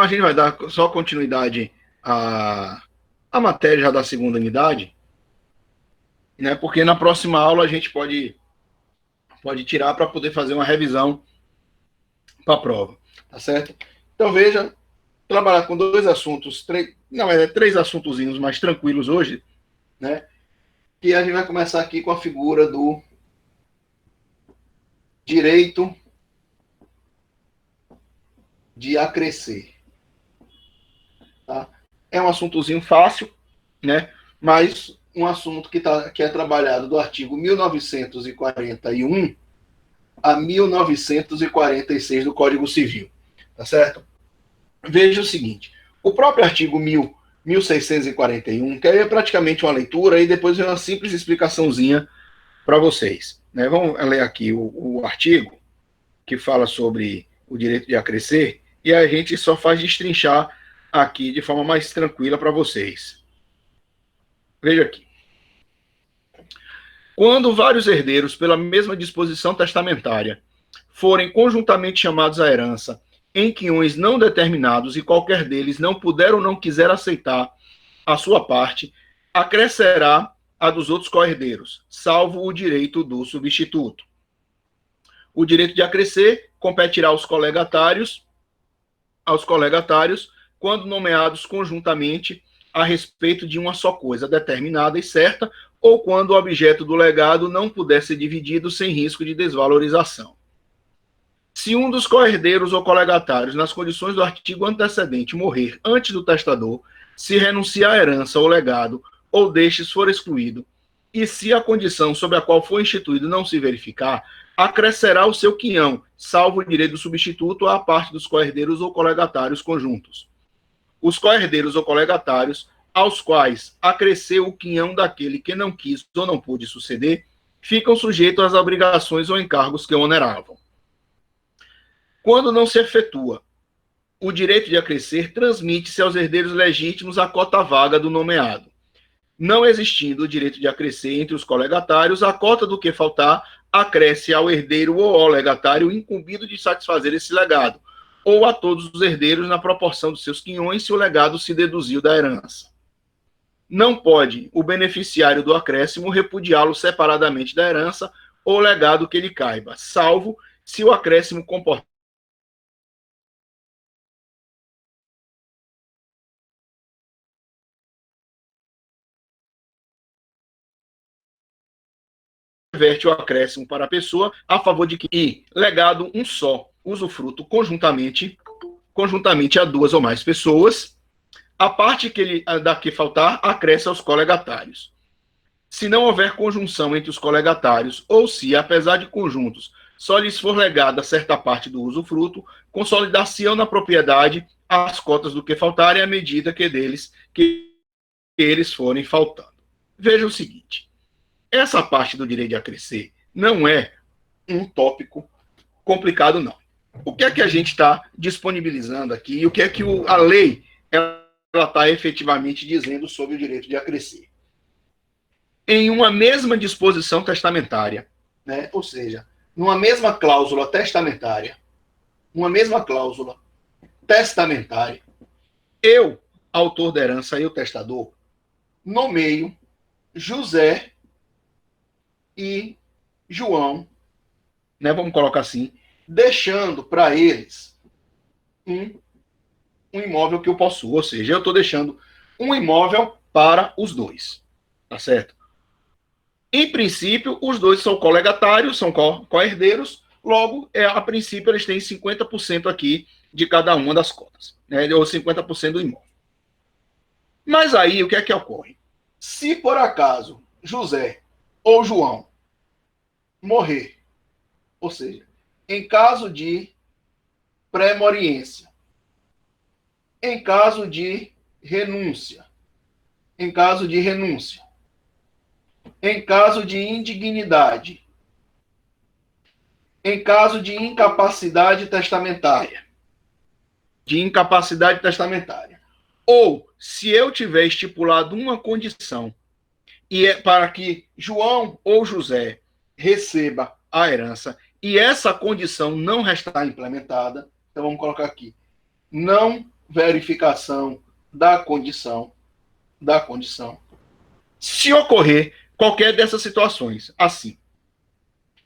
Então, a gente vai dar só continuidade à matéria já da segunda unidade, né? Porque na próxima aula a gente pode tirar para poder fazer uma revisão para a prova, tá certo? Então, veja, trabalhar com dois assuntos, três assuntozinhos mais tranquilos hoje, né? E a gente vai começar aqui com a figura do direito de acrescer. Tá? É um assuntozinho fácil, né? Mas um assunto que é trabalhado do artigo 1941 a 1946 do Código Civil. Tá certo? Veja o seguinte: o próprio artigo 1641, que aí é praticamente uma leitura, e depois uma simples explicaçãozinha para vocês. Né? Vamos ler aqui o artigo que fala sobre o direito de acrescer, e a gente só faz destrinchar aqui de forma mais tranquila para vocês. Veja aqui. Quando vários herdeiros, pela mesma disposição testamentária, forem conjuntamente chamados à herança, em quiões não determinados, e qualquer deles não puder ou não quiser aceitar a sua parte, acrescerá a dos outros co-herdeiros, salvo o direito do substituto. O direito de acrescer competirá aos colegatários, quando nomeados conjuntamente a respeito de uma só coisa determinada e certa, ou quando o objeto do legado não puder ser dividido sem risco de desvalorização. Se um dos co-herdeiros ou colegatários, nas condições do artigo antecedente, morrer antes do testador, se renuncia à herança ou legado, ou destes for excluído, e se a condição sobre a qual foi instituído não se verificar, acrescerá o seu quinhão, salvo o direito do substituto à parte dos co-herdeiros ou colegatários conjuntos. Os co-herdeiros ou colegatários, aos quais acresceu o quinhão daquele que não quis ou não pôde suceder, ficam sujeitos às obrigações ou encargos que o oneravam. Quando não se efetua o direito de acrescer, transmite-se aos herdeiros legítimos a cota vaga do nomeado. Não existindo o direito de acrescer entre os colegatários, a cota do que faltar acresce ao herdeiro ou ao legatário incumbido de satisfazer esse legado, ou a todos os herdeiros na proporção dos seus quinhões, se o legado se deduziu da herança. Não pode o beneficiário do acréscimo repudiá-lo separadamente da herança ou legado que lhe caiba, salvo se o acréscimo comportar verte o acréscimo para a pessoa a favor de que e legado um só, usufruto conjuntamente a duas ou mais pessoas, a parte da que faltar acresce aos colegatários. Se não houver conjunção entre os colegatários, ou se, apesar de conjuntos, só lhes for legada certa parte do usufruto, consolidar-se-ão na propriedade as cotas do que faltarem à medida que eles forem faltando. Veja o seguinte: essa parte do direito de acrescer não é um tópico complicado, não. O que é que a gente está disponibilizando aqui e o que é que a lei está efetivamente dizendo sobre o direito de acrescer? Em uma mesma disposição testamentária, né? Ou seja, numa mesma cláusula testamentária, eu, autor da herança e o testador, nomeio José e João, né, vamos colocar assim, deixando para eles um imóvel que eu possuo, ou seja, eu estou deixando um imóvel para os dois, tá certo? Em princípio, os dois são colegatários, são co-herdeiros, logo, a princípio, eles têm 50% aqui de cada uma das cotas, né, ou 50% do imóvel. Mas aí, o que é que ocorre? Se, por acaso, José ou João morrer, ou seja, em caso de pré-moriência, em caso de renúncia, em caso de indignidade, em caso de incapacidade testamentária, ou se eu tiver estipulado uma condição e é para que João ou José receba a herança e essa condição não restar implementada, então vamos colocar aqui, não verificação da condição. Se ocorrer qualquer dessas situações, assim,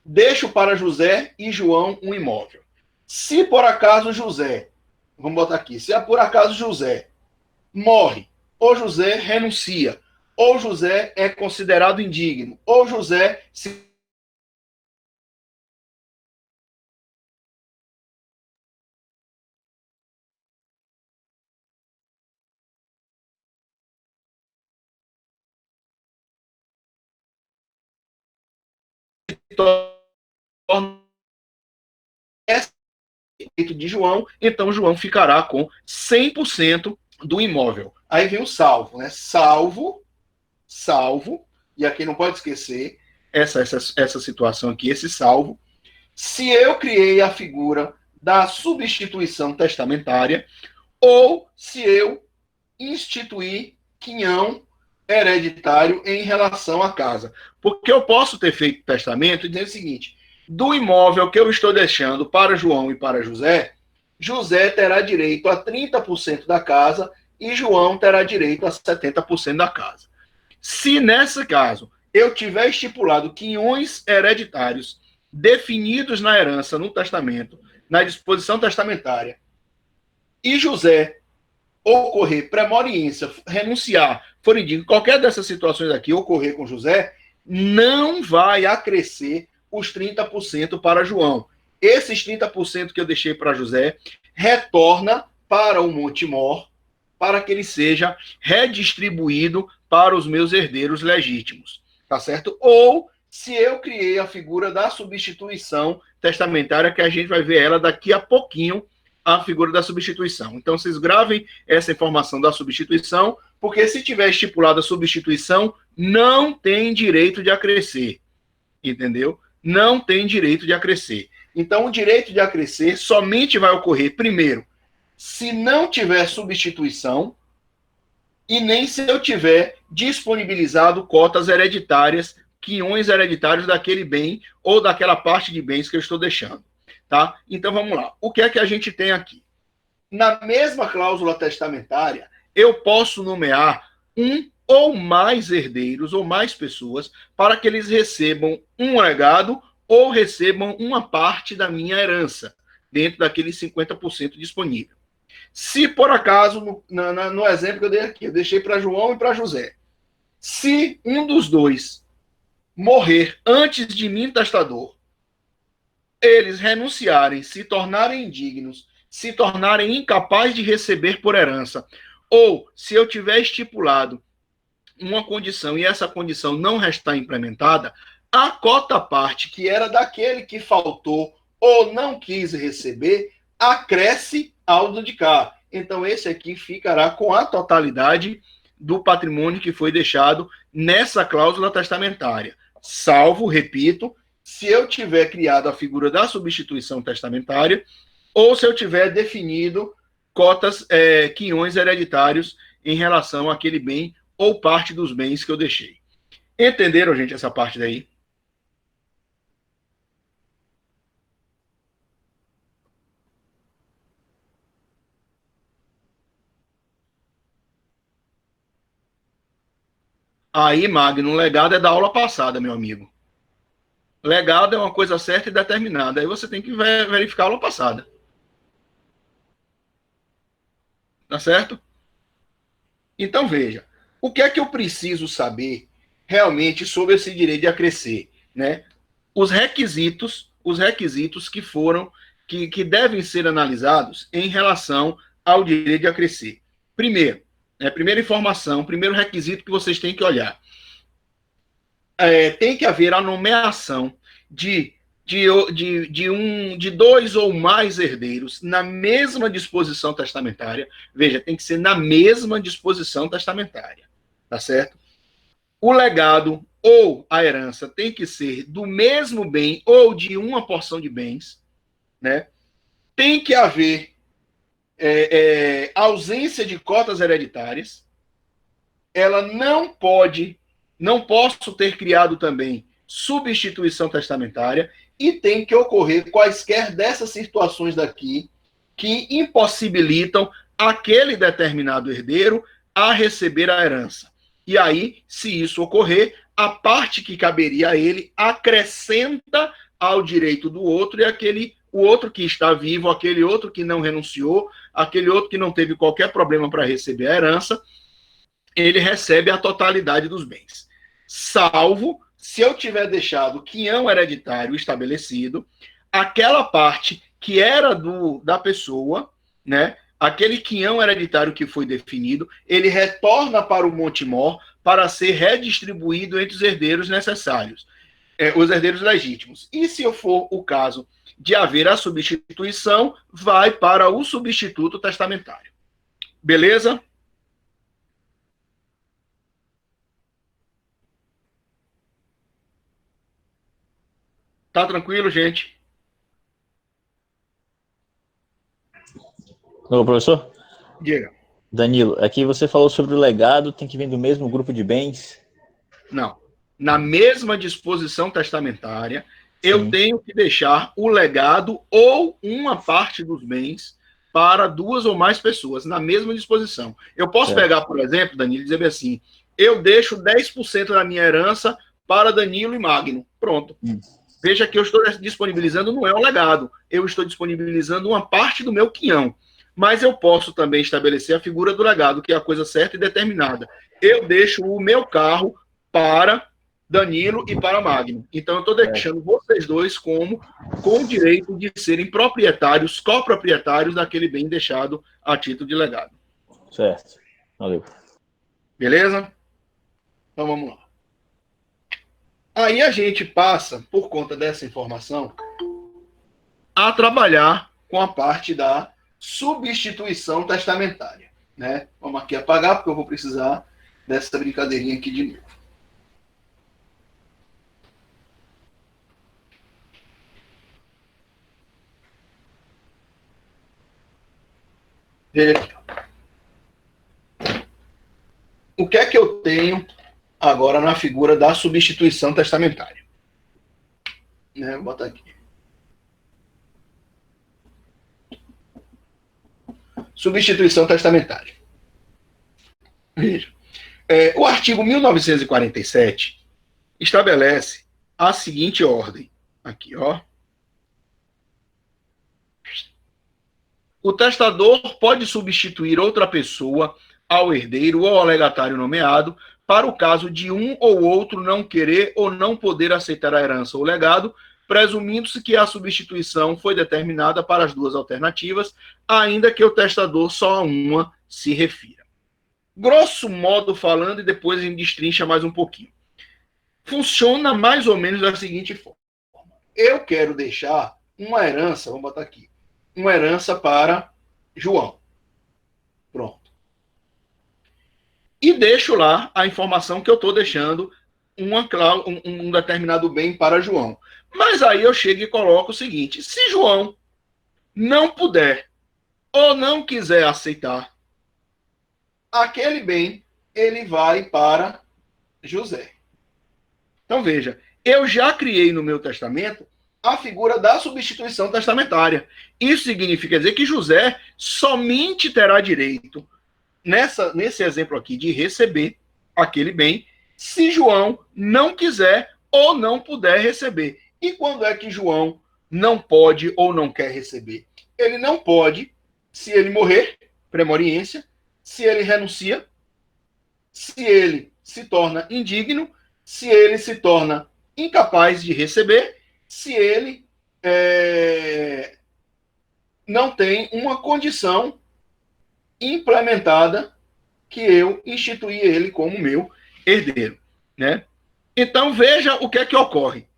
deixo para José e João um imóvel. Se por acaso José, vamos botar aqui, se por acaso José morre, ou José renuncia, ou José é considerado indigno, ou José se torna de João, então João ficará com 100% do imóvel. Aí vem o salvo, né? Salvo, e aqui não pode esquecer essa situação aqui, esse salvo. Se eu criei a figura da substituição testamentária, ou se eu instituir quinhão hereditário em relação à casa. Porque eu posso ter feito testamento e dizer o seguinte: do imóvel que eu estou deixando para João e para José, José terá direito a 30% da casa e João terá direito a 70% da casa. Se nesse caso eu tiver estipulado quinhões hereditários definidos na herança, no testamento, na disposição testamentária, e José ocorrer premoriência, renunciar, for indigno, qualquer dessas situações aqui ocorrer com José, não vai acrescer os 30% para João. Esses 30% que eu deixei para José retorna para o Monte Mor, para que ele seja redistribuído para os meus herdeiros legítimos, tá certo? Ou se eu criei a figura da substituição testamentária, que a gente vai ver ela daqui a pouquinho, a figura da substituição. Então, vocês gravem essa informação da substituição, porque se tiver estipulada a substituição, não tem direito de acrescer, entendeu? Não tem direito de acrescer. Então, o direito de acrescer somente vai ocorrer, primeiro, se não tiver substituição e nem se eu tiver disponibilizado cotas hereditárias, quinhões hereditários daquele bem ou daquela parte de bens que eu estou deixando. Tá? Então vamos lá. O que é que a gente tem aqui? Na mesma cláusula testamentária, eu posso nomear um ou mais herdeiros ou mais pessoas para que eles recebam um legado ou recebam uma parte da minha herança, dentro daqueles 50% disponível. Se por acaso, no exemplo que eu dei aqui, eu deixei para João e para José, se um dos dois morrer antes de mim, testador, eles renunciarem, se tornarem indignos, se tornarem incapazes de receber por herança, ou se eu tiver estipulado uma condição e essa condição não restar implementada, a cota parte que era daquele que faltou ou não quis receber, acresce ao do de cá. Então esse aqui ficará com a totalidade do patrimônio que foi deixado nessa cláusula testamentária. Salvo, repito, se eu tiver criado a figura da substituição testamentária ou se eu tiver definido cotas, quinhões hereditários em relação àquele bem ou parte dos bens que eu deixei. Entenderam, gente, essa parte daí? Aí, Magno, um legado é da aula passada, meu amigo. Legado é uma coisa certa e determinada. Aí você tem que verificar a aula passada. Tá certo? Então, veja. O que é que eu preciso saber realmente sobre esse direito de acrescer, né? Os requisitos que foram, que devem ser analisados em relação ao direito de acrescer. Primeiro, primeira informação, primeiro requisito que vocês têm que olhar. Tem que haver a nomeação de dois ou mais herdeiros na mesma disposição testamentária. Veja, tem que ser na mesma disposição testamentária, tá certo? O legado ou a herança tem que ser do mesmo bem ou de uma porção de bens, né? Tem que haver ausência de cotas hereditárias. Ela não posso ter criado também substituição testamentária e tem que ocorrer quaisquer dessas situações daqui que impossibilitam aquele determinado herdeiro a receber a herança. E aí, se isso ocorrer, a parte que caberia a ele acrescenta ao direito do outro, e o outro que está vivo, aquele outro que não renunciou, aquele outro que não teve qualquer problema para receber a herança, ele recebe a totalidade dos bens. Salvo se eu tiver deixado o quinhão hereditário estabelecido, aquela parte que era da pessoa, né? Aquele quinhão hereditário que foi definido, ele retorna para o Monte Mor para ser redistribuído entre os herdeiros necessários, os herdeiros legítimos. E se for o caso de haver a substituição, vai para o substituto testamentário. Beleza? Tá tranquilo, gente? Ô, professor? Diga. Danilo, aqui você falou sobre o legado, tem que vir do mesmo grupo de bens? Não. Na mesma disposição testamentária, eu tenho que deixar o legado ou uma parte dos bens para duas ou mais pessoas, na mesma disposição. Eu posso pegar, por exemplo, Danilo, e dizer assim, eu deixo 10% da minha herança para Danilo e Magno. Pronto. Veja que eu estou disponibilizando não é um legado, eu estou disponibilizando uma parte do meu quinhão. Mas eu posso também estabelecer a figura do legado, que é a coisa certa e determinada. Eu deixo o meu carro para Danilo e para Magno. Então, eu estou deixando vocês dois com o direito de serem proprietários, coproprietários daquele bem deixado a título de legado. Certo. Valeu. Beleza? Então, vamos lá. Aí a gente passa, por conta dessa informação, a trabalhar com a parte da substituição testamentária, né? Vamos aqui apagar, porque eu vou precisar dessa brincadeirinha aqui de novo. Veja aqui. O que é que eu tenho agora na figura da substituição testamentária? Né? Vou botar aqui. Substituição testamentária. Veja. O artigo 1947 estabelece a seguinte ordem. Aqui, ó. O testador pode substituir outra pessoa ao herdeiro ou ao legatário nomeado para o caso de um ou outro não querer ou não poder aceitar a herança ou legado, presumindo-se que a substituição foi determinada para as duas alternativas, ainda que o testador só a uma se refira. Grosso modo falando, e depois a gente destrincha mais um pouquinho. Funciona mais ou menos da seguinte forma. Eu quero deixar uma herança, vamos botar aqui, uma herança para João. Pronto. E deixo lá a informação que eu estou deixando um determinado bem para João. Mas aí eu chego e coloco o seguinte, se João não puder ou não quiser aceitar aquele bem, ele vai para José. Então veja, eu já criei no meu testamento a figura da substituição testamentária. Isso significa dizer que José somente terá direito, nesse exemplo aqui, de receber aquele bem, se João não quiser ou não puder receber. E quando é que João não pode ou não quer receber? Ele não pode se ele morrer, premoriência, se ele renuncia, se ele se torna indigno, se ele se torna incapaz de receber, se ele não tem uma condição implementada que eu instituí ele como meu herdeiro, né? Então veja o que é que ocorre.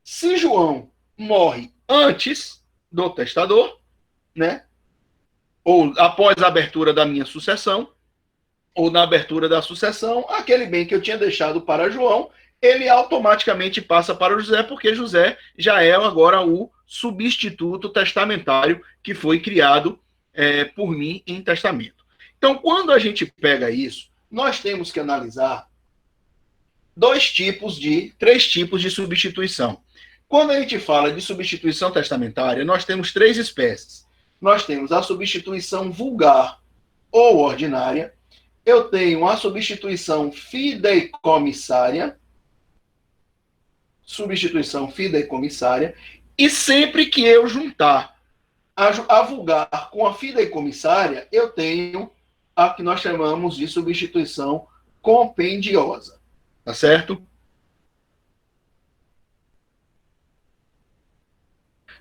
Se João morre antes do testador, né? Ou após a abertura da minha sucessão, ou na abertura da sucessão, aquele bem que eu tinha deixado para João, ele automaticamente passa para o José, porque José já é agora o substituto testamentário que foi criado por mim em testamento. Então, quando a gente pega isso, nós temos que analisar três tipos de substituição. Quando a gente fala de substituição testamentária, nós temos três espécies. Nós temos a substituição vulgar, ou ordinária. Eu tenho a substituição fideicomissária. Substituição fideicomissária. E sempre que eu juntar a vulgar com a fideicomissária, eu tenho a que nós chamamos de substituição compendiosa. Tá certo?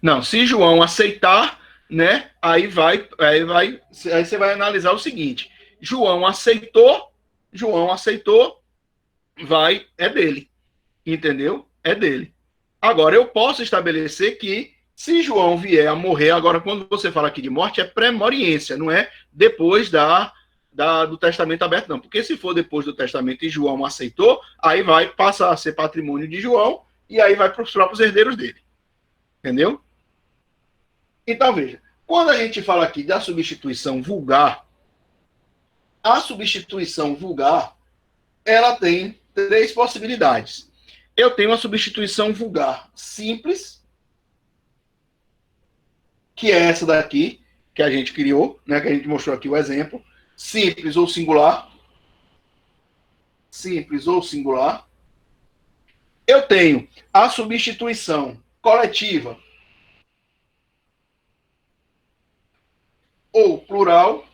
Não, se João aceitar, né? Aí você vai analisar o seguinte: João aceitou, é dele. Entendeu? É dele. Agora, eu posso estabelecer que, se João vier a morrer, agora, quando você fala aqui de morte, é pré-moriência, não é depois do testamento aberto, não. Porque se for depois do testamento e João aceitou, aí vai passar a ser patrimônio de João e aí vai para os próprios herdeiros dele. Entendeu? Então, veja, quando a gente fala aqui da substituição vulgar, a substituição vulgar, ela tem três possibilidades. Eu tenho a substituição vulgar simples, que é essa daqui, que a gente criou, né, que a gente mostrou aqui o exemplo. Simples ou singular. Simples ou singular. Eu tenho a substituição coletiva ou plural.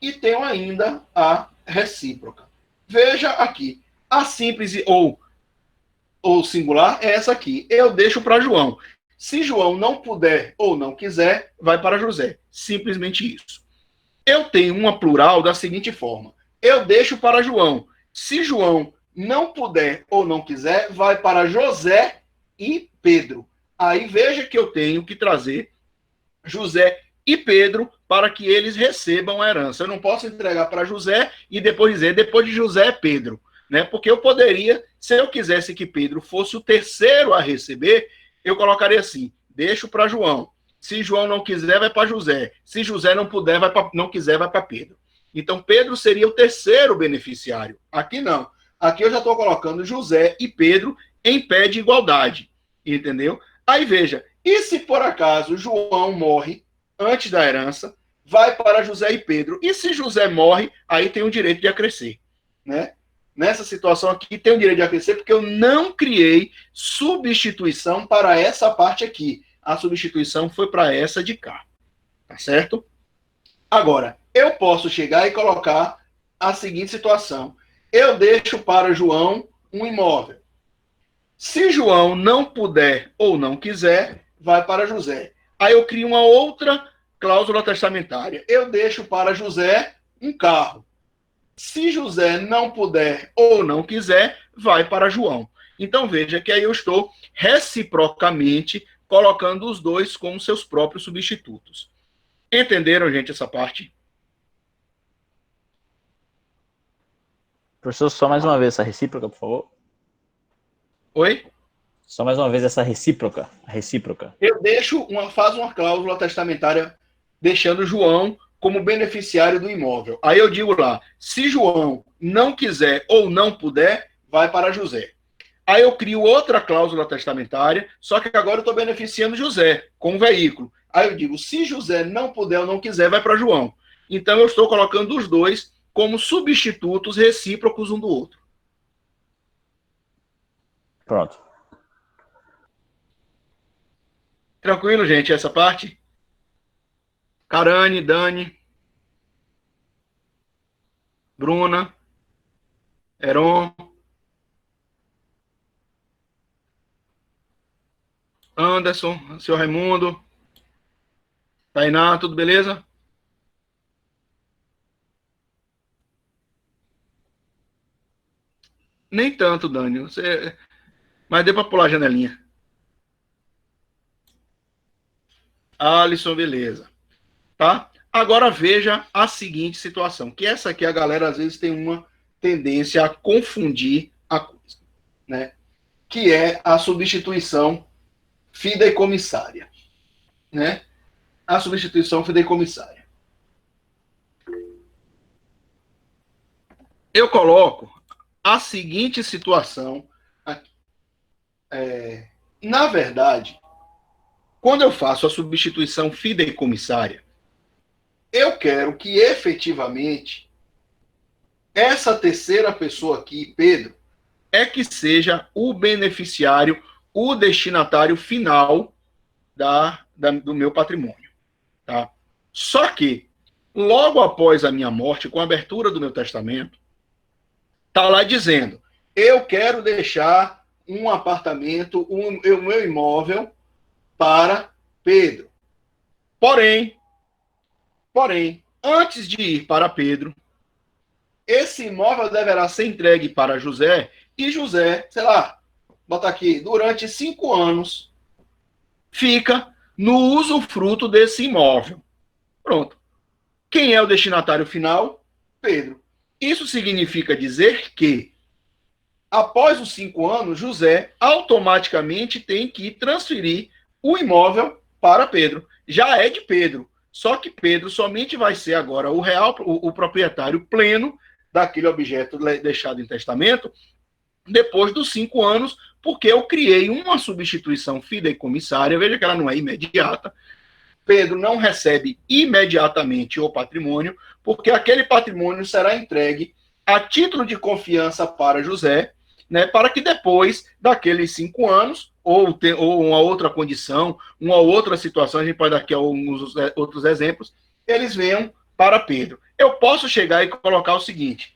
E tenho ainda a recíproca. Veja aqui. A simples ou singular é essa aqui. Eu deixo para João. Se João não puder ou não quiser, vai para José. Simplesmente isso. Eu tenho uma plural da seguinte forma. Eu deixo para João. Se João não puder ou não quiser, vai para José e Pedro. Aí veja que eu tenho que trazer José e Pedro para que eles recebam a herança. Eu não posso entregar para José e depois dizer, depois de José é Pedro. Né? Porque eu poderia, se eu quisesse que Pedro fosse o terceiro a receber, eu colocaria assim, deixo para João. Se João não quiser, vai para José. Se José não puder, não quiser, vai para Pedro. Então, Pedro seria o terceiro beneficiário. Aqui não. Aqui eu já estou colocando José e Pedro em pé de igualdade. Entendeu? Aí veja, e se por acaso João morre antes da herança, vai para José e Pedro. E se José morre, aí tem o direito de acrescer. Né? Nessa situação aqui, tem o direito de acrescer porque eu não criei substituição para essa parte aqui. A substituição foi para essa de cá. Tá certo? Agora, eu posso chegar e colocar a seguinte situação. Eu deixo para João um imóvel. Se João não puder ou não quiser, vai para José. Aí eu crio uma outra cláusula testamentária. Eu deixo para José um carro. Se José não puder ou não quiser, vai para João. Então veja que aí eu estou reciprocamente colocando os dois como seus próprios substitutos. Entenderam, gente, essa parte? Professor, só mais uma vez essa recíproca, por favor. Oi? Só mais uma vez essa recíproca. A recíproca. Eu faço uma cláusula testamentária deixando João como beneficiário do imóvel. Aí eu digo lá, se João não quiser ou não puder, vai para José. Aí eu crio outra cláusula testamentária, só que agora eu estou beneficiando José com o veículo. Aí eu digo, se José não puder ou não quiser, vai para João. Então eu estou colocando os dois como substitutos recíprocos um do outro. Pronto. Tranquilo, gente, essa parte? Carane, Dani, Bruna, Heron, Anderson, seu Raimundo, Tainá, tudo beleza? Nem tanto, Dani. Mas deu para pular a janelinha. Alisson, beleza. Tá? Agora veja a seguinte situação, que essa aqui a galera às vezes tem uma tendência a confundir a coisa, né? Que é a substituição fideicomissária, né? A substituição fideicomissária. Eu coloco a seguinte situação aqui. Na verdade, quando eu faço a substituição fideicomissária, eu quero que efetivamente essa terceira pessoa aqui, Pedro, é que seja o beneficiário, o destinatário final do meu patrimônio. Tá? Só que, logo após a minha morte, com a abertura do meu testamento, está lá dizendo, eu quero deixar um apartamento, o meu imóvel para Pedro. Porém, antes de ir para Pedro, esse imóvel deverá ser entregue para José, e José, sei lá, bota aqui, durante 5 anos, fica no usufruto desse imóvel. Pronto. Quem é o destinatário final? Pedro. Isso significa dizer que, após os 5 anos, José automaticamente tem que transferir o imóvel para Pedro. Já é de Pedro. Só que Pedro somente vai ser agora o proprietário pleno daquele objeto deixado em testamento depois dos 5 anos, porque eu criei uma substituição fideicomissária. Veja que ela não é imediata. Pedro não recebe imediatamente o patrimônio, porque aquele patrimônio será entregue a título de confiança para José, né, para que depois daqueles 5 anos, ou uma outra condição, uma outra situação, a gente pode dar aqui alguns outros exemplos, eles venham para Pedro. Eu posso chegar e colocar o seguinte,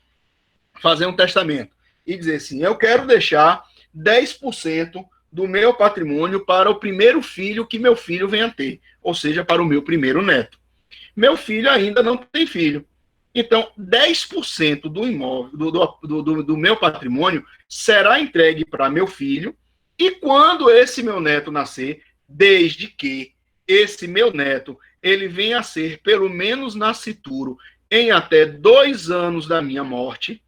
fazer um testamento e dizer assim, eu quero deixar 10% do meu patrimônio para o primeiro filho que meu filho venha ter, ou seja, para o meu primeiro neto. Meu filho ainda não tem filho. Então, 10% do imóvel, do meu patrimônio, será entregue para meu filho, e quando esse meu neto nascer, desde que esse meu neto ele venha a ser, pelo menos nascituro, em até 2 anos da minha morte,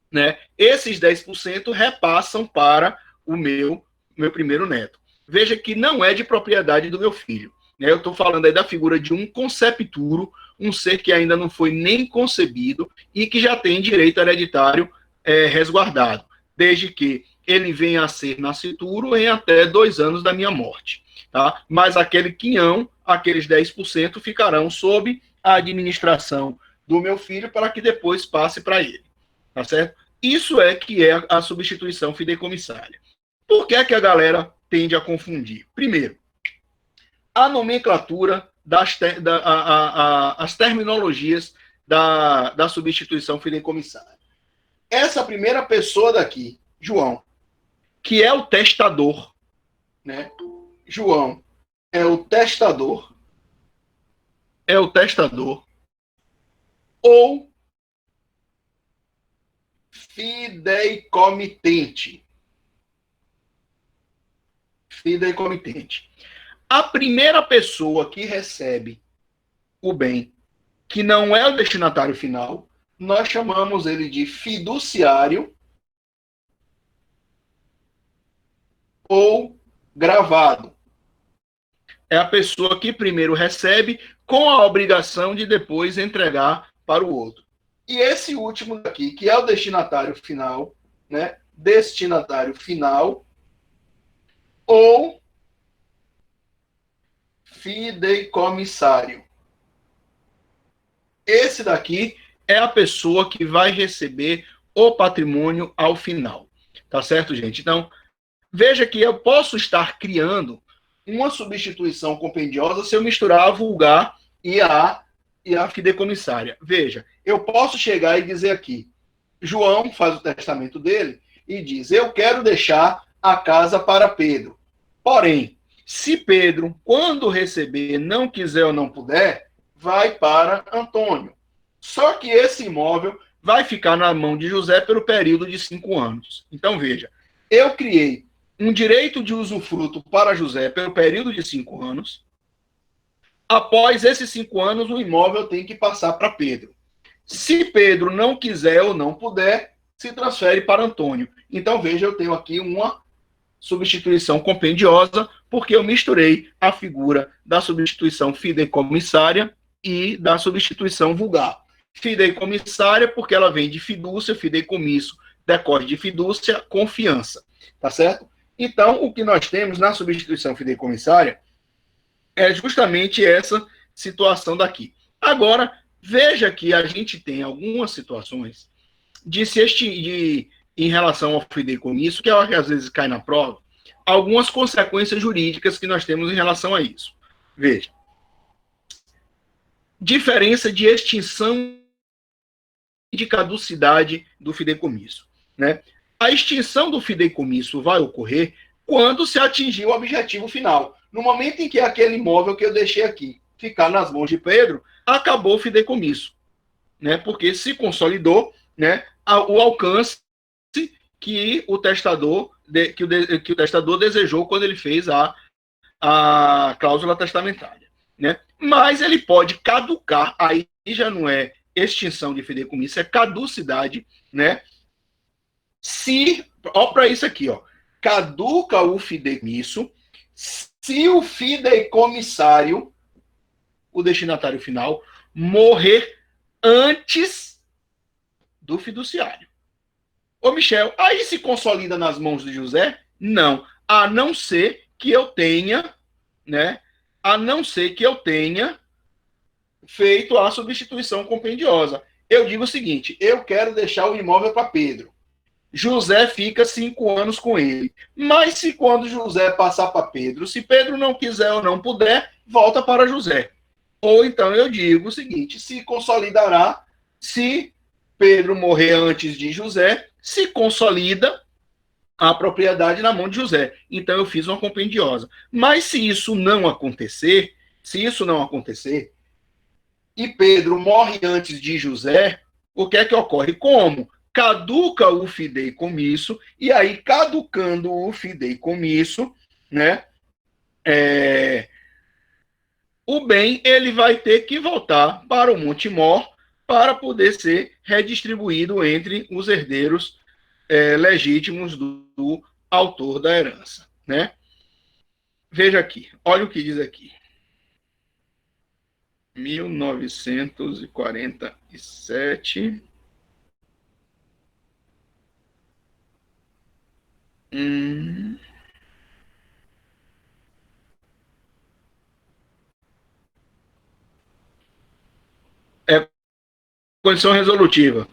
né, esses 10% repassam para o meu primeiro neto. Veja que não é de propriedade do meu filho. Né? Eu estou falando aí da figura de um concepturo, um ser que ainda não foi nem concebido e que já tem direito hereditário resguardado, desde que ele venha a ser nascituro em até 2 anos da minha morte. Tá? Mas aquele quinhão, aqueles 10%, ficarão sob a administração do meu filho para que depois passe para ele. Tá certo? Isso é que é a substituição fideicomissária. Por que é que a galera tende a confundir? Primeiro, a nomenclatura as terminologias da substituição fideicomissária. Essa primeira pessoa daqui, João, que é o testador, né? João é o testador, ou fideicomitente. A primeira pessoa que recebe o bem, que não é o destinatário final, nós chamamos ele de fiduciário ou gravado. É a pessoa que primeiro recebe com a obrigação de depois entregar para o outro. E esse último daqui, que é o destinatário final, né? Destinatário final ou fideicomissário. Esse daqui é a pessoa que vai receber o patrimônio ao final. Tá certo, gente? Então, veja que eu posso estar criando uma substituição compendiosa se eu misturar a vulgar e a fideicomissária. Veja, eu posso chegar e dizer aqui, João faz o testamento dele e diz, eu quero deixar a casa para Pedro. Porém, se Pedro, quando receber, não quiser ou não puder, vai para Antônio. Só que esse imóvel vai ficar na mão de José pelo período de 5 anos. Então, veja, eu criei um direito de usufruto para José pelo período de 5 anos. Após esses 5 anos, o imóvel tem que passar para Pedro. Se Pedro não quiser ou não puder, se transfere para Antônio. Então, veja, eu tenho aqui uma substituição compendiosa, porque eu misturei a figura da substituição fideicomissária e da substituição vulgar. Fideicomissária, porque ela vem de fidúcia, fideicomisso, decorre de fidúcia, confiança. Tá certo? Então, o que nós temos na substituição fideicomissária é justamente essa situação daqui. Agora, veja que a gente tem algumas situações em relação ao fideicomisso, que é o que às vezes cai na prova, algumas consequências jurídicas que nós temos em relação a isso. Veja. Diferença de extinção e de caducidade do fideicomisso, né? A extinção do fideicomisso vai ocorrer quando se atingir o objetivo final. No momento em que aquele imóvel que eu deixei aqui ficar nas mãos de Pedro, acabou o fideicomisso, né? Porque se consolidou, né, o alcance que o testador desejou quando ele fez a cláusula testamentária, né? Mas ele pode caducar, aí já não é extinção de fideicomisso, é caducidade, né? Se, ó, para isso aqui, ó, caduca o fideicomisso se o fideicomissário, o destinatário final, morrer antes do fiduciário. Ô, Michel, aí se consolida nas mãos de José? Não, a não ser que eu tenha, né? A não ser que eu tenha feito a substituição compendiosa. Eu digo o seguinte: eu quero deixar o imóvel para Pedro. José fica 5 anos com ele. Mas se quando José passar para Pedro, se Pedro não quiser ou não puder, volta para José. Ou então eu digo o seguinte: se consolidará, se Pedro morrer antes de José, se consolida a propriedade na mão de José. Então eu fiz uma compendiosa. Mas se isso não acontecer, e Pedro morre antes de José, o que é que ocorre? Como? Caduca o fideicomisso, e aí, caducando o fideicomisso, né, o bem ele vai ter que voltar para o Monte Mor para poder ser redistribuído entre os herdeiros legítimos do autor da herança, né? Veja aqui, olha o que diz aqui. 1947. É condição resolutiva.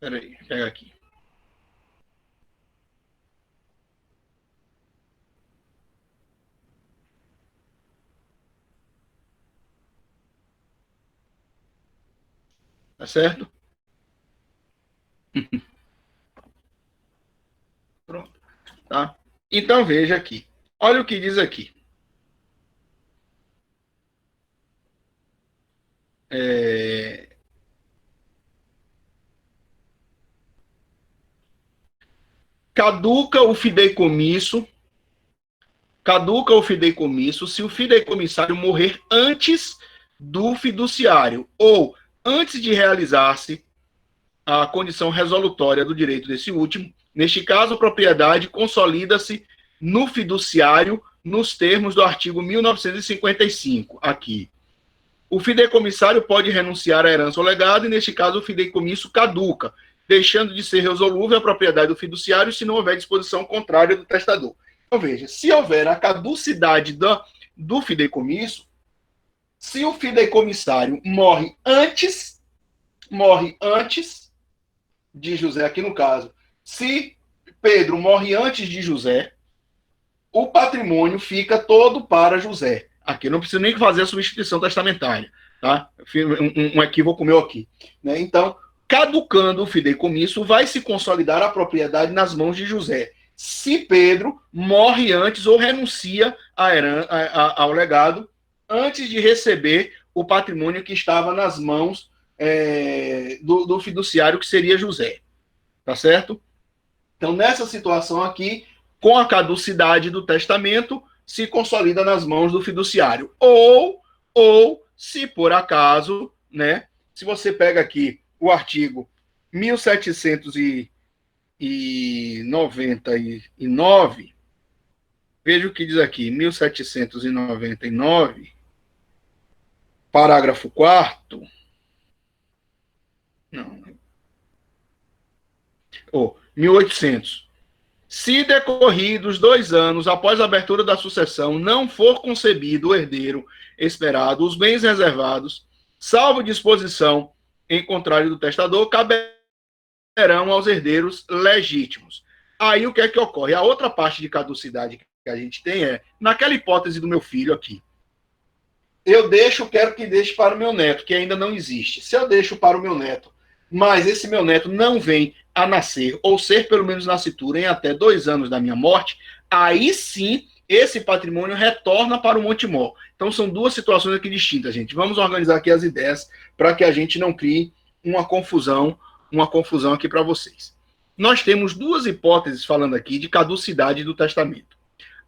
Espera aí, pega aqui. Tá certo? Pronto. Tá? Então veja aqui. Olha o que diz aqui. Caduca o fideicomisso se o fideicomissário morrer antes do fiduciário ou antes de realizar-se a condição resolutória do direito desse último. Neste caso, a propriedade consolida-se no fiduciário nos termos do artigo 1955, aqui. O fideicomissário pode renunciar à herança ou legado, e neste caso o fideicomisso caduca, deixando de ser resolúvel a propriedade do fiduciário se não houver disposição contrária do testador. Então veja, se houver a caducidade do fideicomisso, se o fideicomissário morre antes de José, aqui no caso, se Pedro morre antes de José, o patrimônio fica todo para José. Aqui não precisa nem fazer a substituição testamentária, tá? Um equívoco meu aqui, né? Então, caducando o fideicomisso, vai se consolidar a propriedade nas mãos de José. Se Pedro morre antes ou renuncia ao legado antes de receber o patrimônio que estava nas mãos do fiduciário, que seria José. Tá certo? Então, nessa situação aqui, com a caducidade do testamento, se consolida nas mãos do fiduciário. Ou se por acaso, né, se você pega aqui o artigo 1799, veja o que diz aqui, 1799, parágrafo 4º, não, 1800. Se decorridos 2 anos após a abertura da sucessão não for concebido o herdeiro esperado, os bens reservados, salvo disposição em contrário do testador, caberão aos herdeiros legítimos. Aí o que é que ocorre? A outra parte de caducidade que a gente tem é, naquela hipótese do meu filho aqui, eu quero que deixe para o meu neto, que ainda não existe. Se eu deixo para o meu neto, mas esse meu neto não vem a nascer, ou ser pelo menos nascitura em até 2 anos da minha morte, aí sim esse patrimônio retorna para o Montemor. Então são duas situações aqui distintas, gente. Vamos organizar aqui as ideias para que a gente não crie uma confusão aqui para vocês. Nós temos duas hipóteses falando aqui de caducidade do testamento.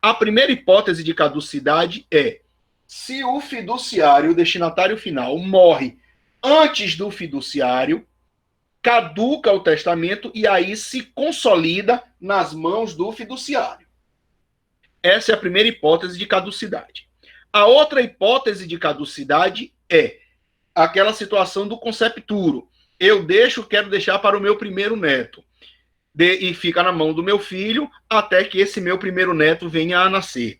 A primeira hipótese de caducidade é se o fiduciário, o destinatário final, morre antes do fiduciário, caduca o testamento e aí se consolida nas mãos do fiduciário. Essa é a primeira hipótese de caducidade. A outra hipótese de caducidade é aquela situação do concepturo. Eu quero deixar para o meu primeiro neto. E fica na mão do meu filho até que esse meu primeiro neto venha a nascer.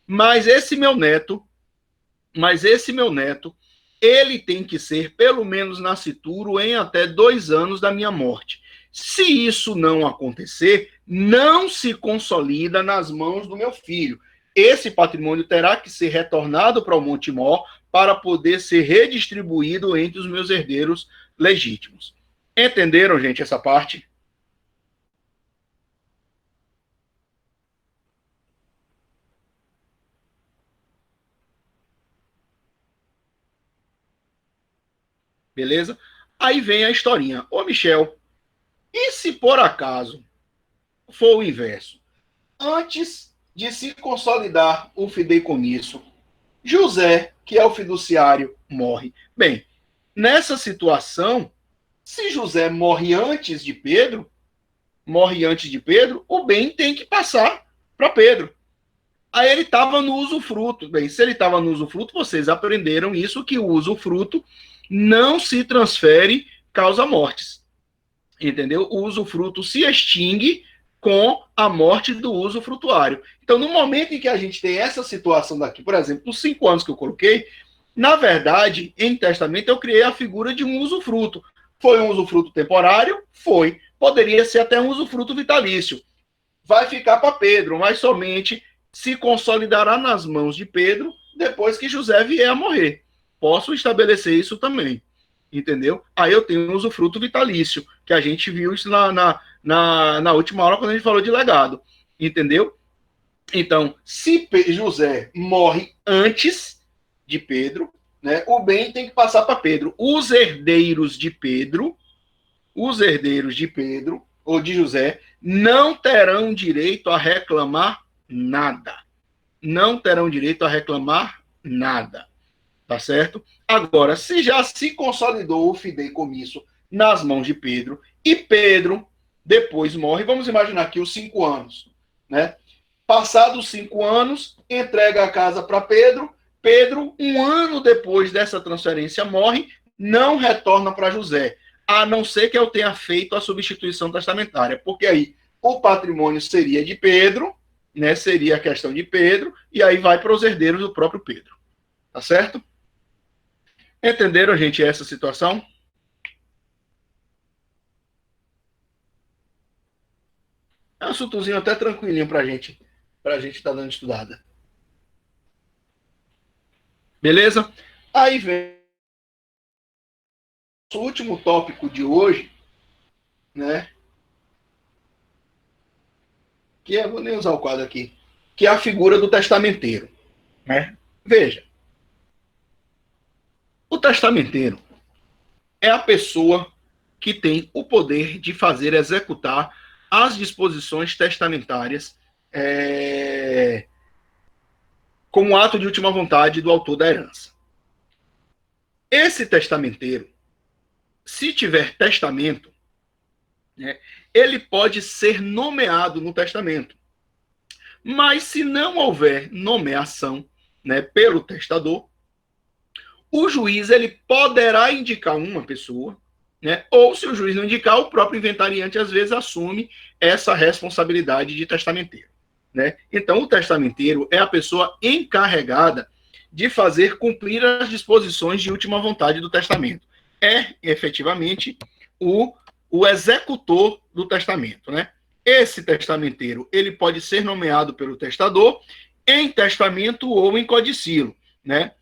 Mas esse meu neto, ele tem que ser pelo menos nascituro em até 2 anos da minha morte. Se isso não acontecer, não se consolida nas mãos do meu filho. Esse patrimônio terá que ser retornado para o Montemor para poder ser redistribuído entre os meus herdeiros legítimos. Entenderam, gente, essa parte? Beleza? Aí vem a historinha. Ô, Michel, e se por acaso for o inverso? Antes de se consolidar o fideicomisso, José, que é o fiduciário, morre. Bem, nessa situação, se José morre antes de Pedro, o bem tem que passar para Pedro. Aí ele estava no usufruto. Bem, se ele estava no usufruto, vocês aprenderam isso, que o usufruto não se transfere causa mortes. Entendeu? O usufruto se extingue com a morte do usufrutuário. Então, no momento em que a gente tem essa situação daqui, por exemplo, os 5 anos que eu coloquei, na verdade, em testamento, eu criei a figura de um usufruto. Foi um usufruto temporário? Foi. Poderia ser até um usufruto vitalício. Vai ficar para Pedro, mas somente se consolidará nas mãos de Pedro depois que José vier a morrer. Posso estabelecer isso também. Entendeu? Aí eu tenho um usufruto vitalício, que a gente viu isso na última aula, quando a gente falou de legado. Entendeu? Então, se José morre antes de Pedro, né, o bem tem que passar para Pedro. Os herdeiros de Pedro, ou de José, não terão direito a reclamar nada. Não terão direito a reclamar nada. Tá certo? Agora, se já se consolidou o fideicomisso nas mãos de Pedro, e Pedro depois morre, vamos imaginar aqui os 5 anos, né? Passados 5 anos, entrega a casa para Pedro. Pedro, 1 ano depois dessa transferência, morre, não retorna para José, a não ser que eu tenha feito a substituição testamentária, porque aí o patrimônio seria de Pedro, né? Seria a questão de Pedro, e aí vai para os herdeiros do próprio Pedro. Tá certo? Entenderam, gente, essa situação? É um assuntozinho até tranquilinho pra gente estar dando estudada. Beleza? Aí vem o último tópico de hoje, né? Que eu vou nem usar o quadro aqui, que é a figura do testamenteiro, né? Veja, o testamenteiro é a pessoa que tem o poder de fazer executar as disposições testamentárias como ato de última vontade do autor da herança. Esse testamenteiro, se tiver testamento, né, ele pode ser nomeado no testamento. Mas se não houver nomeação, né, pelo testador, o juiz ele poderá indicar uma pessoa, né, ou se o juiz não indicar, o próprio inventariante às vezes assume essa responsabilidade de testamenteiro. Né? Então, o testamenteiro é a pessoa encarregada de fazer cumprir as disposições de última vontade do testamento. É, efetivamente, o executor do testamento. Né? Esse testamenteiro ele pode ser nomeado pelo testador em testamento ou em codicilo. Né?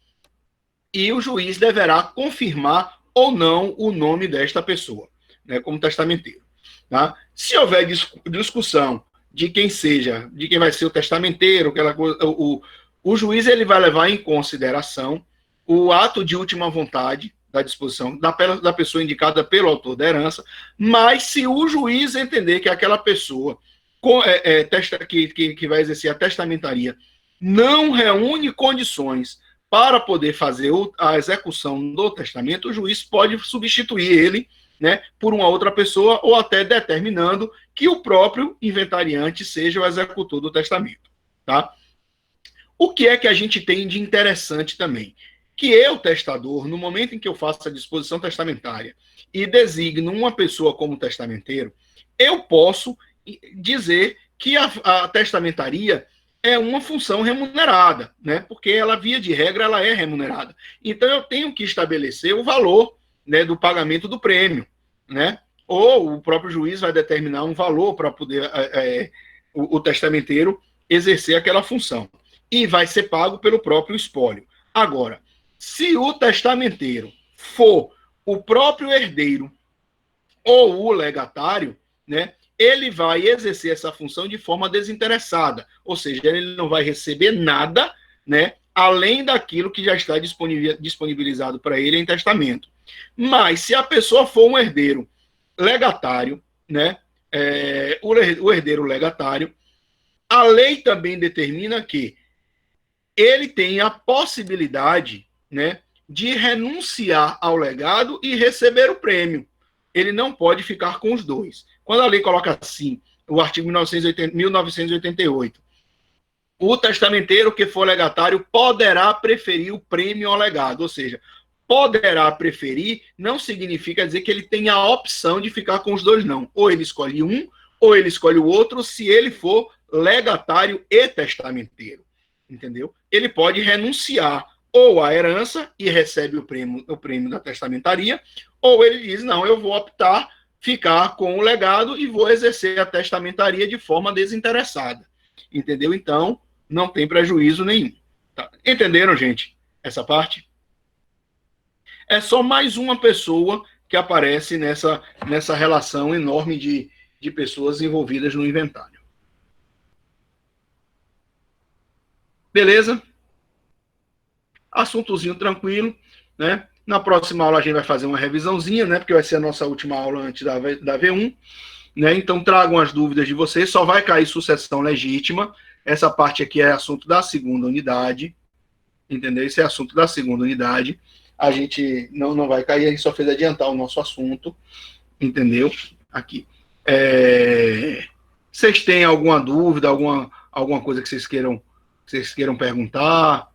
E o juiz deverá confirmar ou não o nome desta pessoa, né, como testamenteiro. Tá? Se houver discussão de quem seja, de quem vai ser o testamenteiro, o juiz ele vai levar em consideração o ato de última vontade da disposição da pessoa indicada pelo autor da herança, mas se o juiz entender que aquela pessoa que vai exercer a testamentaria não reúne condições para poder fazer a execução do testamento, o juiz pode substituir ele, né, por uma outra pessoa, ou até determinando que o próprio inventariante seja o executor do testamento. Tá? O que é que a gente tem de interessante também? Que eu, testador, no momento em que eu faço a disposição testamentária e designo uma pessoa como testamenteiro, eu posso dizer que a testamentaria é uma função remunerada, né? Porque ela, via de regra, ela é remunerada. Então, eu tenho que estabelecer o valor, né, do pagamento do prêmio, né? Ou o próprio juiz vai determinar um valor para poder o testamenteiro exercer aquela função. E vai ser pago pelo próprio espólio. Agora, se o testamenteiro for o próprio herdeiro ou o legatário, né, ele vai exercer essa função de forma desinteressada, ou seja, ele não vai receber nada, né, além daquilo que já está disponibilizado para ele em testamento. Mas se a pessoa for um herdeiro legatário, né, o herdeiro legatário, a lei também determina que ele tem a possibilidade, né, de renunciar ao legado e receber o prêmio. Ele não pode ficar com os dois. Quando a lei coloca assim, o artigo 1988, o testamenteiro que for legatário poderá preferir o prêmio ao legado, ou seja, poderá preferir não significa dizer que ele tem a opção de ficar com os dois, não. Ou ele escolhe um, ou ele escolhe o outro, se ele for legatário e testamenteiro. Entendeu? Ele pode renunciar ou à herança e recebe o prêmio da testamentaria, ou ele diz, não, eu vou optar ficar com o legado e vou exercer a testamentaria de forma desinteressada. Entendeu? Então, não tem prejuízo nenhum. Tá? Entenderam, gente, essa parte? É só mais uma pessoa que aparece nessa relação enorme de pessoas envolvidas no inventário. Beleza? Assuntozinho tranquilo, né? Na próxima aula a gente vai fazer uma revisãozinha, né? Porque vai ser a nossa última aula antes da V1, né? Então tragam as dúvidas de vocês. Só vai cair sucessão legítima. Essa parte aqui é assunto da segunda unidade, entendeu? Esse é assunto da segunda unidade. A gente não vai cair, a gente só fez adiantar o nosso assunto, entendeu? Aqui. Vocês têm alguma dúvida, alguma coisa que vocês queiram perguntar?